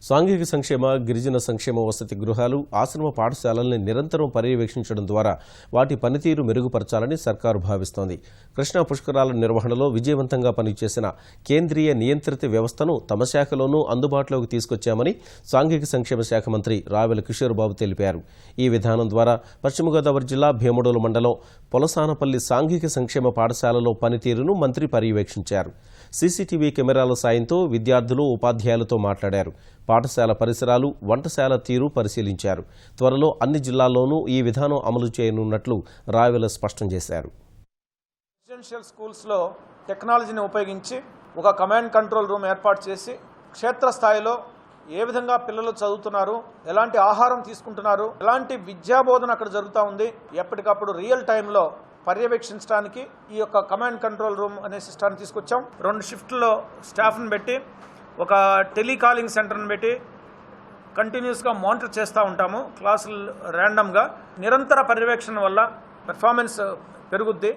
సాంఘిక సంక్షేమ, గిరిజన సంక్షేమ వసతి గృహాలు, ఆశ్రమ పాఠశాలల్ని నిరంతరం పర్యవేక్షించడం ద్వారా వాటి పనితీరు మెరుగుపరచాలని సర్కారు భావిస్తోంది. కృష్ణా పుష్కరాల నిర్వహణలో విజయవంతంగా పనిచేసిన కేంద్రీయ నియంత్రిత వ్యవస్థను తమ శాఖలోనూ అందుబాటులోకి తీసుకొచ్చామని సాంఘిక సంక్షేమ శాఖ మంత్రి రావెల కిషోర్ బాబు తెలిపారు. ఈ విధానం ద్వారా పశ్చిమ గోదావరి జిల్లా భీమడోలు మండలం పొలసానపల్లి సాంఘిక సంక్షేమ పాఠశాలలో పనితీరును మంత్రి పర్యవేక్షించారు. సీసీటీవీ కెమెరాల సాయంతో విద్యార్థులు, ఉపాధ్యాయులతో మాట్లాడారు. పాఠశాల పరిసరాలు, వంటశాల తీరు పరిశీలించారు. త్వరలో అన్ని జిల్లాల్లోనూ ఈ విధానం అమలు చేయనున్నట్లు రావెల స్పష్టం చేశారు. రెసిడెన్షియల్ స్కూల్స్లో టెక్నాలజీని ఉపయోగించి ఒక కమాండ్ కంట్రోల్ రూమ్ ఏర్పాటు చేసి క్షేత్రస్థాయిలో ఏ విధంగా పిల్లలు చదువుతున్నారు, ఎలాంటి ఆహారం తీసుకుంటున్నారు, ఎలాంటి విద్యాబోధన అక్కడ జరుగుతూ ఉంది, ఎప్పటికప్పుడు రియల్ టైంలో పర్యవేక్షించడానికి ఈ యొక్క కమాండ్ కంట్రోల్ రూమ్ అనే సిస్టాన్ని తీసుకొచ్చాం. 2 షిఫ్ట్లో స్టాఫ్ని పెట్టి ఒక టెలికాలింగ్ సెంటర్ని పెట్టి కంటిన్యూస్గా మానిటర్ చేస్తూ ఉంటాము. క్లాసులు ర్యాండమ్గా నిరంతర పర్యవేక్షణ వల్ల పెర్ఫార్మెన్స్ పెరుగుద్ది.